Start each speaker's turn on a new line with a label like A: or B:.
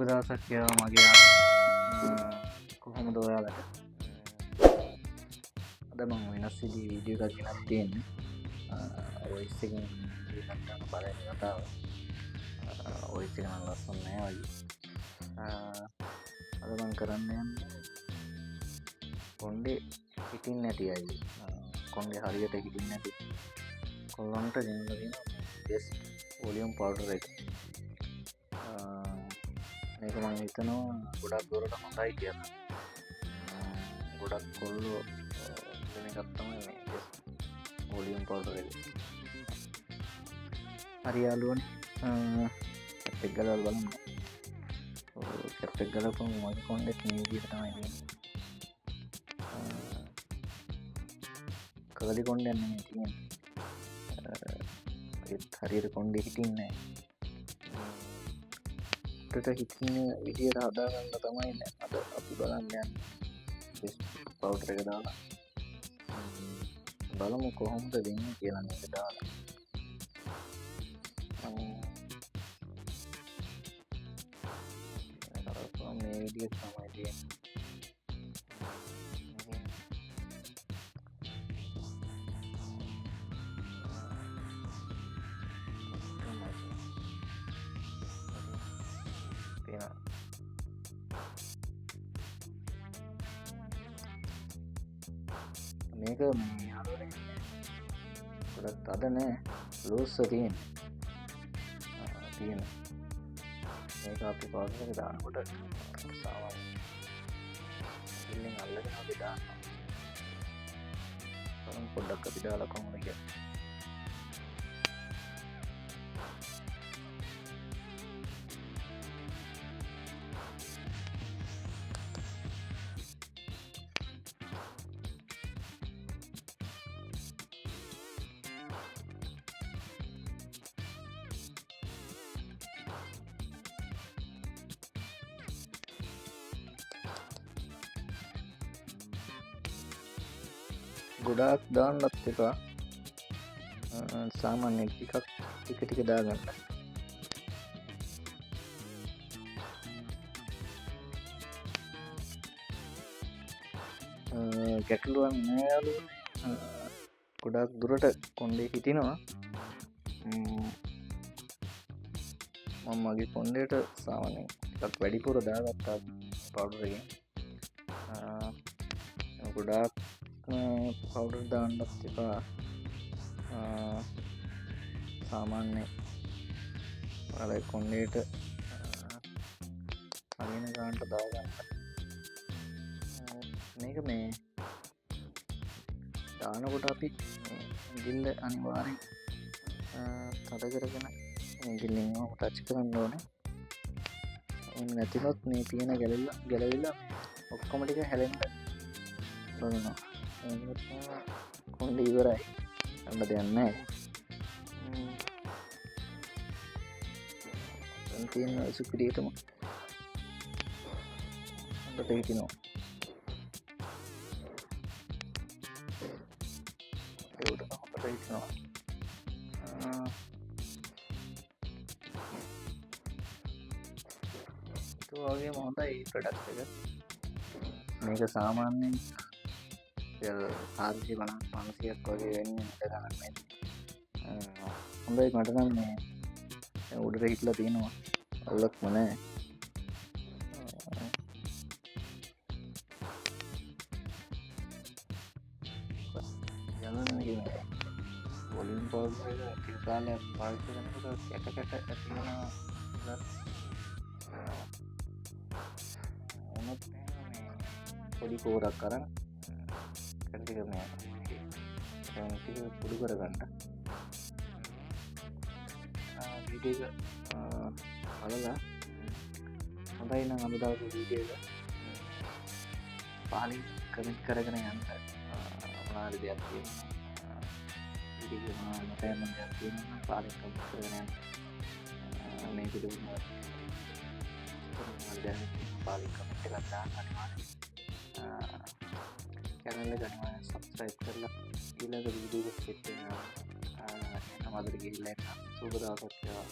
A: සුබදවසක් කියවා මගේ කොහොමද ඔයාලට අද මං වෙනස් විදිහේ වීඩියෝ එකක් ගෙනත් තියෙන්නේ වොයිස් එකෙන් ගන්න බලන්න කතාව වොයිස් එක නම් ලස්සන නෑ වගේ අද මං කරන්න යන්නේ කොණ්ඩේ හිටින්න නැති අය කොණ්ඩේ හරියට හිටින්න නැති කොල්ලන්ට ගෙනලා දෙන බෙස්ට් වොලියම් පවුඩර් එක මේක මම හිතනවා ගොඩක් දුරට හොඳයි කියලා. ගොඩක් කොල්ලෝ දෙන එකක් තමයි මේ වොලියම් පවුඩර් එක. හරි යාළුවනේ කැප් එක ගලවලා බලමු. කැප් එක ගලවපුවම මගේ කොණ්ඩෙත් මේ විදිහට තමයි තියෙන්නේ. කලි කොණ්ඩයක් නෙමෙයි තියෙන්නේ. ඒත් හරියට කොණ්ඩේ හිටින්නේ නැහැ. හිතින විදියට හදාගන්න තමයි අද අපි බලන්න යන්නේ පවුඩර් එක දාලා බලමු කොහොමද වෙන්නේ කියලා මේක දාලා මේ විදියට තමයි තියෙන්නේ මේක මේ යාළුවනේ ගොඩක් අද නෑ ලූස්ව තියෙන මේක අපි පවුඩර් එක දානකොට සාමාන්‍ය ඉල්ලෙන් අල්ලගෙන අපි දානවා බලමු පොඩ්ඩක් අපි දාලා කොහොමද කියලා ගොඩාක් දාන්නත් එපා සාමාන්‍යයෙන් ටික දාගන්න ගැටලුවක් නෑ යාළුවනේ ගොඩාක් දුරට කොණ්ඩේ හිටිනවා මම මගේ කොණ්ඩේට සාමාන්‍යයෙන් ටිකක් වැඩිපුර දාගත්තා පවුඩර් එකෙන් ගොඩාක් පවුඩර් දාන්නත් එපා සාමාන්‍ය ඔයාලා කොණ්ඩේට අගින ගන්නට දාගන්න මේක මේ දානකොට අපි ගිල්ල අනිවාර්යෙන් තද කරගෙන මේ ගිල්ලෙන් ටච් කරන්න ඕනේ එහෙම නැතිනොත් මේ තියෙන ගැලවිලා ඔක්කොම ටික හැලෙන්න බලනවා කොණ්ඩේ ඉවරයි අන්න දෙයක් නැහැ දැන් තියෙන සුපිරියටම අන්නට හිටිනවා ඒකට හොඳට හිටිනවා ඒ වගේම හොඳයි ප්‍රොඩක්ට් එක මේක සාමාන්‍යයෙන් 450-500ක් වගේ වෙන්නේ මට ගන්න හොඳයි මට නම් මේ උඩට හිටලා තියෙනවා අල්ලක්ම නැහැ යනවා වොලියම් පවුඩර් එක ටික කාලයක් පාවිච්චි කරනකොට කැට ඇති වෙනවා මොනත් මේ පොඩි කෝරක් අරන් ටික මේ ටික පුඩු කරගන්න වීඩියෝ එක බලලා හොඳයි නම් අද දවසේ වීඩියෝ එක පහලින් කමෙන්ට් කරගෙන යන්න මොනවාරි දෙයක් තියෙනවා වීඩියෝ එක මොනවාම දෙයක් තියෙනවා පහලින් කමෙන්ට් කරගෙන යන්න මේ වීඩියෝ එක දැන් පහලින් කමෙන්ට් එකක් දාන්න අනිවාර්යයෙන් channel එක අනිවාර්යෙන් subscribe කරලා ඊළඟ වීඩියෝ එක සෙට් වෙනවා. මම අදට ගිහිල්ලා එන්න. සුබ දවසක් වේවා.